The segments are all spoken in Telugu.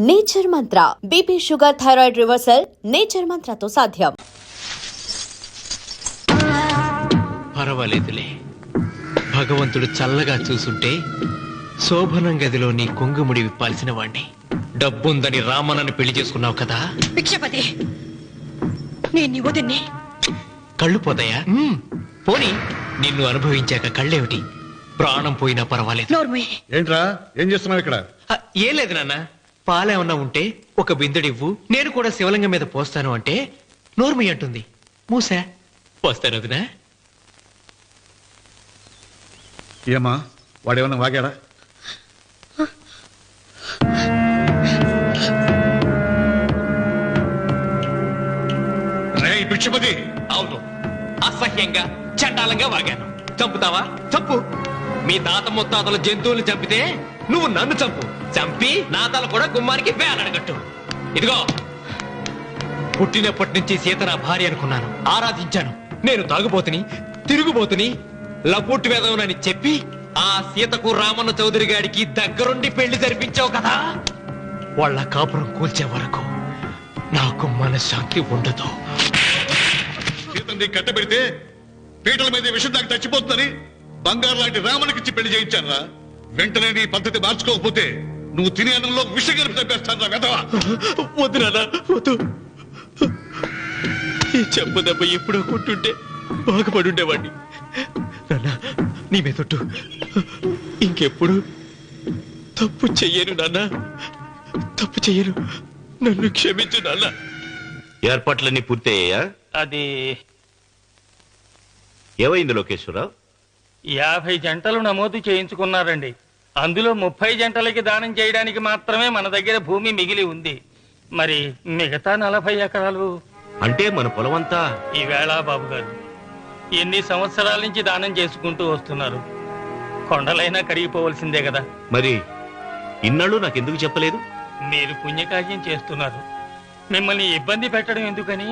Nature Mantra BP sugar thyroid reversal Nature మంత్రతో సాధ్యం. పర్వాలేదులే, భగవంతుడు చల్లగా చూసుంటే శోభనం గదిలో నీ కొంగుముడి విప్పాల్సిన వాణ్ణి. డబ్బుందని రామనని పెళ్లి చేసుకున్నావు కదా. భిక్షపతి, నేను వదిన్ని కళ్ళు పోతాయా? పోనీ, నిన్ను అనుభవించాక కళ్ళేమిటి, ప్రాణం పోయినా పర్వాలేదు. ఏంట్రా, ఏం చేస్తున్నావు ఇక్కడ? ఏం లేదు నాన్న, పాలేమన్నా ఉంటే ఒక బిందెడివ్వు, నేను కూడా శివలింగం మీద పోస్తాను అంటే నోర్మి అంటుంది. మూసా పోస్తాను వదినా. ఏమా, వాడేమన్నా వాగాడా? భిక్షపతి, అవును, అసహ్యంగా చండాలంగా వాగాను. చంపుతావా? చంపు. మీ తాత ముత్తాతలు జంతువులు చంపితే నువ్వు నన్ను చంపు. చంపి నా తల కూడా గుమ్మానికి వేలాడగట్టు. ఇదిగో, పుట్టినప్పటి నుంచి సీత నా భార్య అనుకున్నాను, ఆరాధించాను. నేను తాగుబోతుని, తిరుగుబోతుని, లపుట్టు వేదవునని చెప్పి ఆ సీతకు రామన్న చౌదరి గారికి దగ్గరుండి పెళ్లి జరిపించావు కదా. వాళ్ళ కాపురం కూల్చే వరకు నాకు మనశ్శాంతి ఉండదు. సీతని కట్టబెడితే పీటల మీద విషం దాకా చచ్చిపోతుందని బంగారు లాంటి రామునికిచ్చి పెళ్లి చేయించాను రా. వెంటనే నీ పద్ధతి మార్చుకోకపోతే నువ్వు తినే అన్నంలో విషం కలిపి తప్పేస్తాను రా వెధవా. వద్దు నాన్న, వద్దు. ఈ చెప్పు దెబ్బ ఎప్పుడో కొట్టుంటే బాగుపడుండేవాడిని. నాన్న, నీ మీదొట్టు, ఇంకెప్పుడు తప్పు చెయ్యను నాన్న, తప్పు చెయ్యను. నన్ను క్షమించు నాన్న. ఏర్పాట్లన్నీ పూర్తయ్యాయా? అది ఏమైంది లోకేశ్వరరావు? 50 జంటలు నమోదు చేయించుకున్నారండి. అందులో 30 జంటలకి దానం చేయడానికి మాత్రమే మన దగ్గర భూమి మిగిలి ఉంది. మరి మిగతా 40 ఎకరాలు అంటే మన పొలమంతా ఈవేళ బాబు గారు ఎన్ని సంవత్సరాల నుంచి దానం చేసుకుంటూ వస్తున్నారు. కొండలైనా కరిగిపోవలసిందే కదా. మరి ఇన్నాళ్ళు నాకెందుకు చెప్పలేదు? మీరు పుణ్యకార్యం చేస్తున్నారు, మిమ్మల్ని ఇబ్బంది పెట్టడం ఎందుకని.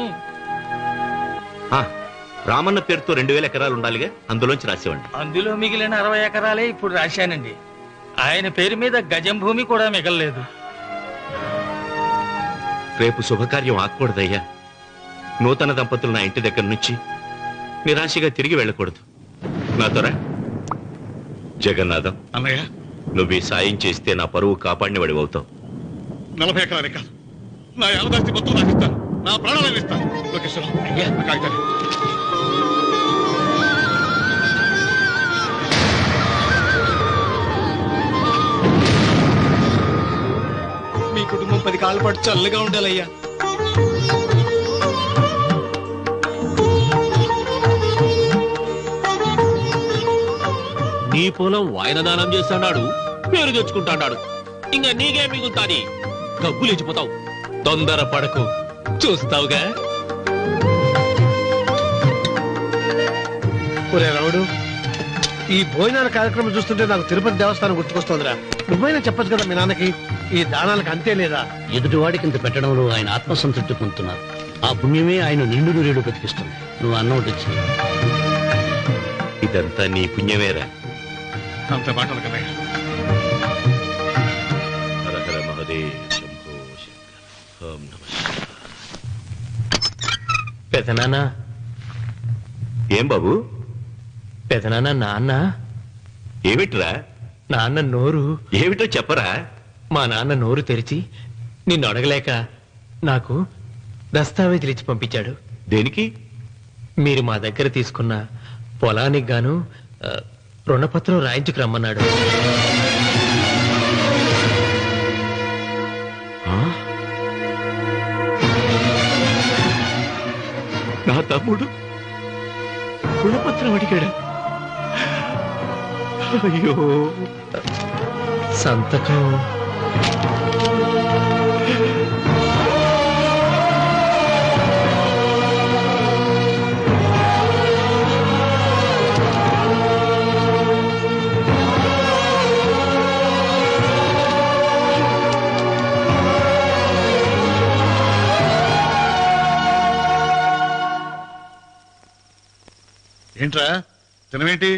రామన్న పేరుతో 2000 ఎకరాలు ఉండాలిగా, అందులోంచి రాసేవండి. అందులో మిగిలిన 60 ఎకరాలే ఇప్పుడు రాశానండి. ఆయన పేరు మీద గజం భూమి కూడా మిగలలేదు. రేపు శుభకార్యం ఆకూడదయ్యా. నూతన దంపతులు నా ఇంటి దగ్గర నుంచి నిరాశగా తిరిగి వెళ్ళకూడదు. నాతోరా జగన్నాథం. అన్నయ్య, నువ్వు ఈ సాయం చేస్తే నా పరువు కాపాడిన వాడి అవుతావు. 40 ఎకరాలే కాదు, నా యావదాస్తి మొత్తం నాకు ఇస్తాను, నా ప్రాణాలను ఇస్తాను. లోకేశ్వరరావు, అయ్యా నా కాగితాలు. మీ కుటుంబం 10 కాళ్ళ పాటు చల్లగా ఉండాలయ్యా. నీ పొలం వాయన దానం చేస్తాడు, పేరు తెచ్చుకుంటాడు. ఇంకా నీకే మిగులుతాది, గబ్బు లేచిపోతావు. తొందర పడకు, చూస్తావుగా. ఒరే రావుడు, ఈ భోజనాల కార్యక్రమం చూస్తుంటే నాకు తిరుపతి దేవస్థానం గుర్తుకొస్తోందిరా. నువ్వైనా చెప్పచ్చు కదా మీ నాన్నకి, ఈ దానాలకు అంతే లేదా? ఎదుటివాడికి ఇంత పెట్టడంలో ఆయన ఆత్మసంతృప్తి పొందుతున్నారు. ఆ పుణ్యమే ఆయన నిండు నూరేడు బతికిస్తుంది. నువ్వు అన్నం వచ్చి ఇదంతా నీ పుణ్యమేరా. అంత మాటలు కదయ్య. హర హర మహదేవ్ శంభో శంకర. ఓం నమః. పెదనాన్న, ఏం బాబు? పెదనాన్న, నాన్న. ఏమిట్రా? నాన్న నోరు. ఏమిటో చెప్పరా? మా నాన్న నోరు తెరిచి నిన్ను అడగలేక నాకు దస్తావేజీలు ఇచ్చి పంపించాడు. దేనికి? మీరు మా దగ్గర తీసుకున్న పొలానికి గాను రుణపత్రం రాయించుకు రమ్మన్నాడు. నా తమ్ముడు రుణపత్రం అడిగాడు. అయ్యో, సంతకం ఏంట్రా తినవేంటి?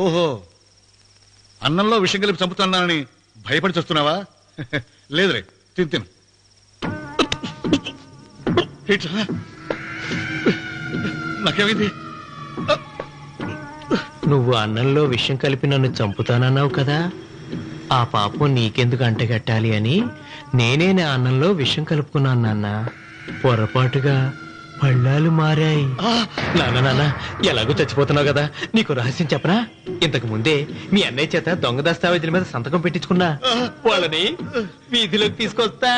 ఓహో, అన్నంలో విషం కలిపి చంపుతున్నానని భయపడి చస్తున్నావా? లేదురే తిను ఏంట్రా? నాకేమైంది? నువ్వు అన్నంలో విషం కలిపి నన్ను చంపుతానన్నావు కదా, ఆ పాపం నీకెందుకు అంటగట్టాలి అని నేనే నా అన్నంలో విషం కలుపుకున్నాను నాన్న. పొరపాటుగా పళ్ళాలు మారాయి. నాన్న ఎలాగో చచ్చిపోతున్నావు కదా, నీకు రహస్యం చెప్పనా? ఇంతకు ముందే మీ అన్నయ్య చేత దొంగ దస్తావేజీల మీద సంతకం పెట్టించుకున్నా. వాళ్ళని వీధిలోకి తీసుకొస్తా.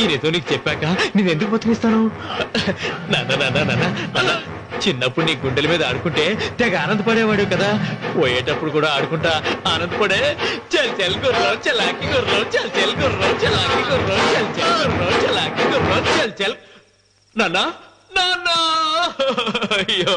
ఈయనతో నీకు చెప్పాక నేను ఎందుకు బతికిస్తాను? నాన్న చిన్నప్పుడు నీ గుండెల మీద ఆడుకుంటే తెగ ఆనందపడేవాడు కదా, పోయేటప్పుడు కూడా ఆడుకుంటా ఆనందపడే. చల్ చల్ గుర్రం చలాకి గుర్రం, చల్ చల్ గుర్రం చలాకి గుర్రం, చల్ చల్ గుర్రం చలాకి గుర్రం, చల్ చల్. నాన్న నాన్న అయ్యో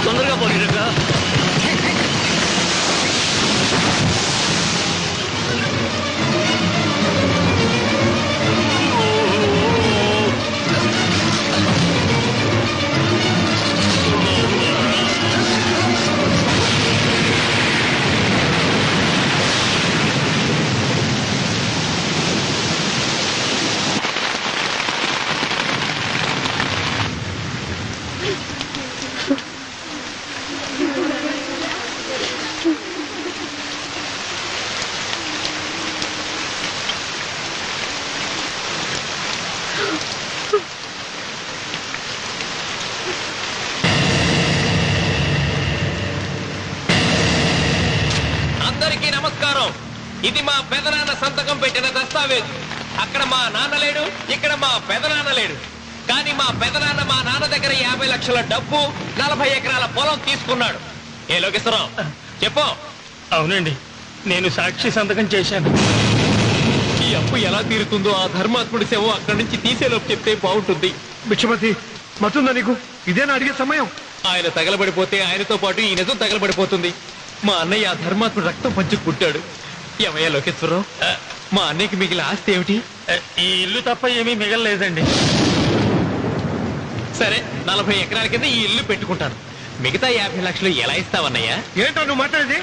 తొందరగా పోయినగా. అందరికీ నమస్కారం. ఇది మా పెదనాన్న సంతకం పెట్టిన దస్తావేజు. అక్కడ మా నాన్న లేడు, ఇక్కడ మా పెదనాన్న లేడు. కానీ మా పెదనాన్న మా నాన్న దగ్గర 50 లక్షల డబ్బు, 40 ఎకరాల పొలం తీసుకున్నాడు. ఏ లోకేశ్వరరావు చెప్పు. అవునండి, నేను సాక్షి సంతకం చేశాను. ఈ అప్పు ఎలా తీరుతుందో ఆ ధర్మాత్ముడి శవం అక్కడి నుంచి తీసేలోపు చెప్తే బాగుంటుంది. భిక్షపతి మతుందా నీకు? ఇదేనా అడిగే సమయం? ఆయన తగలబడిపోతే ఆయనతో పాటు ఈ నిజం తగలబడిపోతుంది. మా అన్నయ్య ఆ ధర్మాత్ముడు రక్తం పంచుకు పుట్టాడు. ఏమయ్యా లోకేశ్వరరావు, మా అన్నయ్యకి మిగిలిన ఆస్తి ఏమిటి? ఈ ఇల్లు తప్ప ఏమీ మిగలలేదండి. సరే, 40 ఎకరాల కింద ఈ ఇల్లు పెట్టుకుంటాను. మిగతా 50 లక్షలు ఎలా ఇస్తావన్నయ్యా? ఏంటో నువ్వు మాట్లాడేది?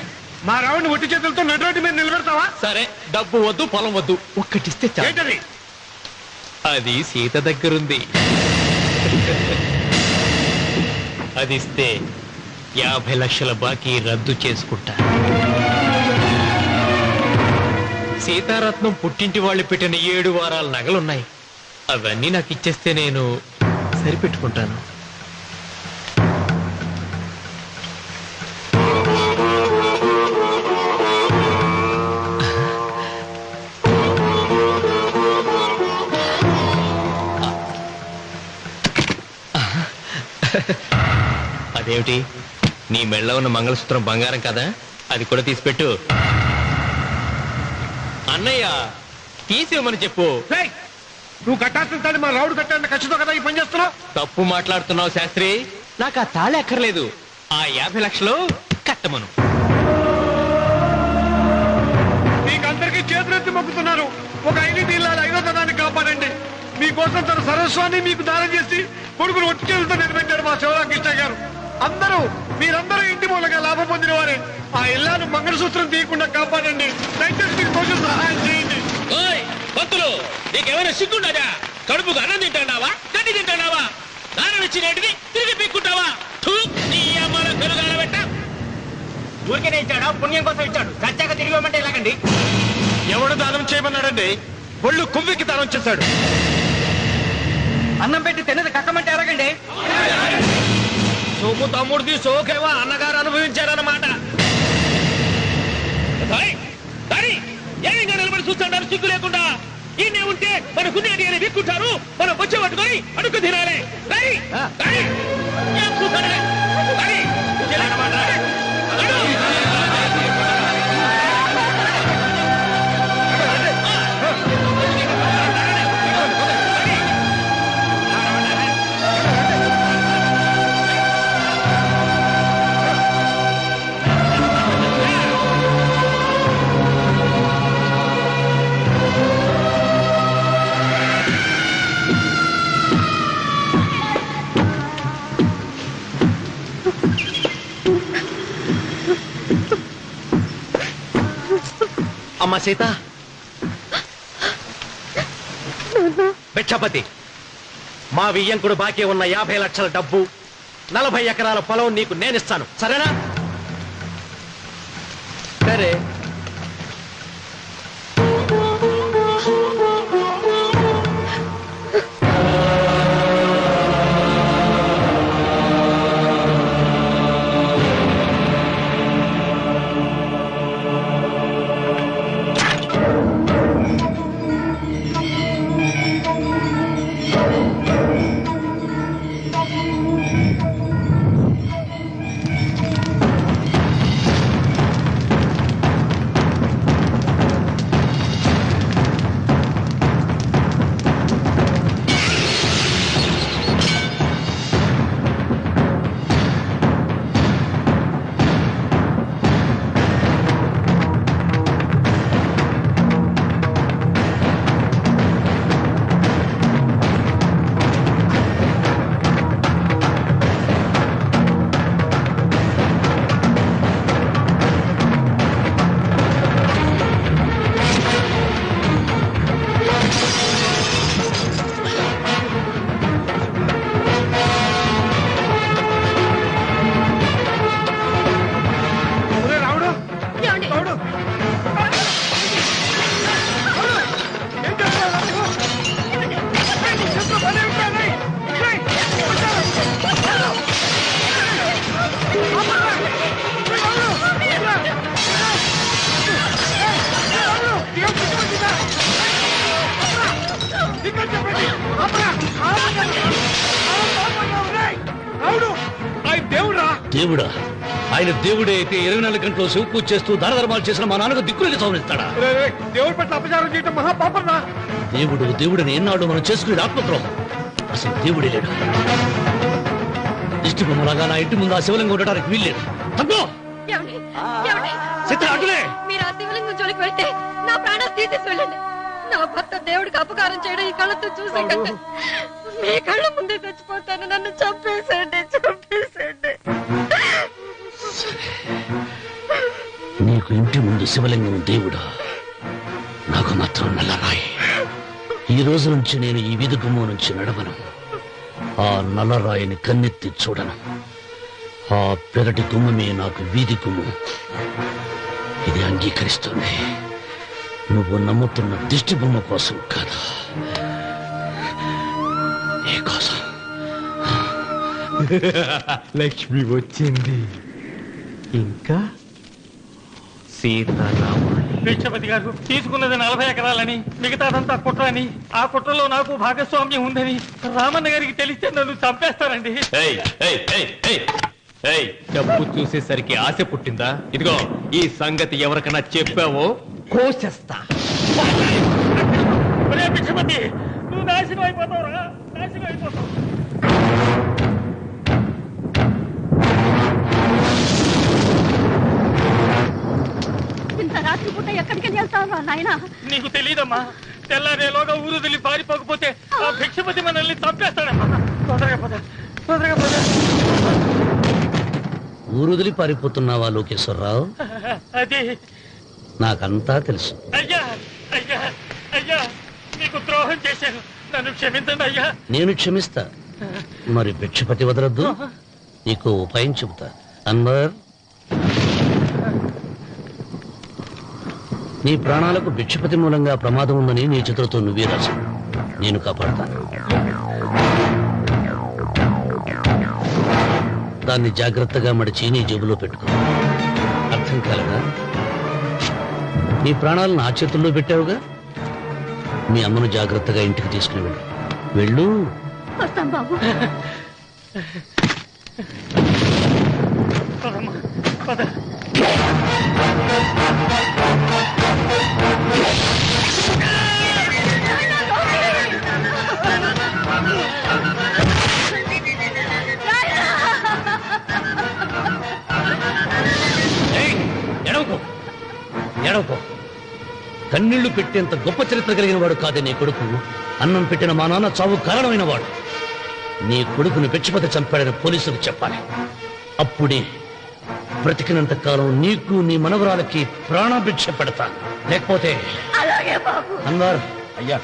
మా రావుని ఒట్టి చేతులతో నడురోడ్డు మీద నిలబెడతావా? సరే, డబ్బు వద్దు, పొలం వద్దు, ఒక్కటిస్తే చాలు. ఏంటది? అది సీత దగ్గరుంది. అది ఇస్తే 50 లక్షల బాకీ రద్దు చేసుకుంటా. సీతారత్నం పుట్టింటి వాళ్ళు పెట్టిన 7 వారాల నగలున్నాయి. అవన్నీ నాకు ఇచ్చేస్తే నేను సరిపెట్టుకుంటాను. అదేమిటి, నీ మెళ్ళ ఉన్న మంగళసూత్రం బంగారం కదా, అది కూడా తీసిపెట్టు. అన్నయ్య తీసేమని చెప్పు. రేయ్, నువ్వు కట్టాల్సిన తాడు మా రావుడు కట్టాలని ఖచ్చితంగా కదా ఈ పని చేస్తున్నావు. తప్పు మాట్లాడుతున్నావు శాస్త్రి. నాకు ఆ తాళి అక్కర్లేదు, ఆ 50 లక్షలు కట్టమను. నీకందరికీ చేతులెత్తి మొక్కుతున్నారు. ఒక ఐదు ఇల్లాల 5వ తనాన్ని కాపాడండి. మీకోసం తన సర్వస్వాన్ని మీకు దానం చేసి కొడుకును ఒట్టి చేతులతో నిలబెట్టారు మా శివరామకృష్ణ గారు. మీరందరూ ఇంటి మూలంగా లాభం పొందిన వారే. ఆ ఇల్లాను మంగళసూత్రం తీయకుండా కాపాడండి. దయచేసి మీరు కొంచెం సహాయం చేయండి. భక్తులు నీకేమైనా సిగ్గుండదా? కడుపుకు అన్నం తింటాడావా, గడ్డి తింటాడావా? దానం ఇచ్చినట్టుది తిరిగి పీక్కుంటావా? ఊరికేనే ఇచ్చాడా? పుణ్యం కోసం ఇచ్చాడు. సత్యాక తిరిగి ఇవ్వమంటే ఎలాగండి? ఎవడు దానం చేయమన్నాడండి? ఒళ్ళు కొవ్వెక్కి దానం చేశాడు. అన్నం పెట్టి తిన్నది కక్కమంటే ఎలాగండి? సోము తమ్ముడిది సోకేవా అన్నగారు అనుభవించారన్నమాట. ఏమైనా నిలబడి చూస్తాడారు సిగ్గు లేకుండా. ఈయనే ఉంటే మన కునేటి అని విక్కుంటారు. మనం వచ్చి పట్టుకొని అడుగు తినాలి. అమ్మా సీత, భిక్షపతి, మా వియ్యంకుడు బాకీ ఉన్న 50 లక్షల డబ్బు, 40 ఎకరాల పొలం నీకు నేనిస్తాను, సరేనా? సరే. దేవుడా? ఆయన దేవుడే అయితే 24 గంటలు శివ పూజ చేస్తూ దాన ధర్మాలు చేసిన మా నాన్నకు దిక్కులకి సౌనిస్తాడా? దేవుడి పట్ల అపచారం చేయటం మహాపాపరా. దేవుడిని ఎన్నాడు మనం చేసుకునేది ఆత్మద్రోహం. అసలు దేవుడే లేడు. దిష్టి బొమ్మలాగా నా ఇంటి ముందు ఆ శివలింగం ఉండడానికి వీల్లేదు. తప్పో మీరు ఆ శివలింగం జోలికి వెళ్తే నా ప్రాణాలు తీసేసి వెళ్ళండి. నా భర్త దేవుడికి అపకారం చేయడం ఈ కళ్ళతో చూసాక మీ కళ్ళ ముందే చచ్చిపోతాను. నన్ను చంపేసండి. నీకు ఇంటి ముందు శివలింగం దేవుడా, నాకు మాత్రం నల్లరాయి. ఈ రోజు నుంచి నేను ఈ వీధి గుమ్మం నుంచి నడవను. ఆ నల్లరాయిని కన్నెత్తి చూడను. ఆ పెరటి గుమ్మమే నాకు వీధి గుమ్మం. ఇది అంగీకరిస్తుంది. నువ్వు నమ్ముతున్న దిష్టి బొమ్మ కోసం కాదా, నీ కోసం. లక్ష్మి వచ్చింది. ఇంకా సీతారాముడు. భిక్షపతి గారు తీసుకున్నది 40 ఎకరాలని, మిగతాదంతా కుట్ర అని, ఆ కుట్రలో నాకు భాగస్వామ్యం ఉందని రామన్న గారికి తెలిస్తే నన్ను చంపేస్తారండి. డబ్బు చూసేసరికి ఆశ పుట్టిందా? ఇదిగో ఈ సంగతి ఎవరికైనా చెప్పావో కోసేస్తా. భిక్షపతి, నువ్వు నాశనం అయిపోతావురా, నాశనం అయిపోతావు. ఇంత రాత్రి పూట ఎక్కడికి వెళ్తావు నాయనా? నీకు తెలియదమ్మా, తెల్లారేలోగా ఊరు వదిలి పారిపోకపోతే ఆ భిక్షపతి మనల్ని చంపేస్తాడమ్మా. తొందరగా పద, తొందరగా పద. ఊరుదిలి పారిపోతున్నావా లోకేశ్వరరావు? అది నాకంతా తెలుసు. అయ్యా అయ్యా అయ్యా, మీకు ద్రోహం చేశాను, నన్ను క్షమించండి అయ్యా. నేను క్షమిస్తా, మరి భిక్షపతి వదలొద్దు. నీకు ఉపాయం చెబుతా. అన్వర్, నీ ప్రాణాలకు భిక్షపతి మూలంగా ప్రమాదం ఉందని నీ చేతులతో నువ్వే రాసు. నేను కాపాడతాను. దాన్ని జాగ్రత్తగా మడిచి నీ జేబులో పెట్టుకో. అర్థం కాలేదా? నీ ప్రాణాలను ఆ చేతుల్లో పెట్టావుగా. మీ అమ్మను జాగ్రత్తగా ఇంటికి తీసుకుని వెళ్ళు. వెళ్ళు. వస్తాం బాబు. పదమ్మా, పద. ఎడవకో, ఎడవకో. కన్నీళ్లు పెట్టేంత గొప్ప చరిత్ర కలిగిన వాడు కాదే నీ కొడుకు. అన్నం పెట్టిన మా నాన్న చావు కారణమైన వాడు. నీ కొడుకును భిక్షపతి చంపాడని పోలీసులకు చెప్పాలి. అప్పుడే బ్రతికినంత కాలం నీకు నీ మనవరాలకి ప్రాణభిక్ష పెడతా. లేకపోతే అలాగే బాబు. అన్వర్, అయ్యా,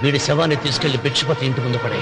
వీడి శవాన్ని తీసుకెళ్లి భిక్షపతి ఇంటి ముందు పడే.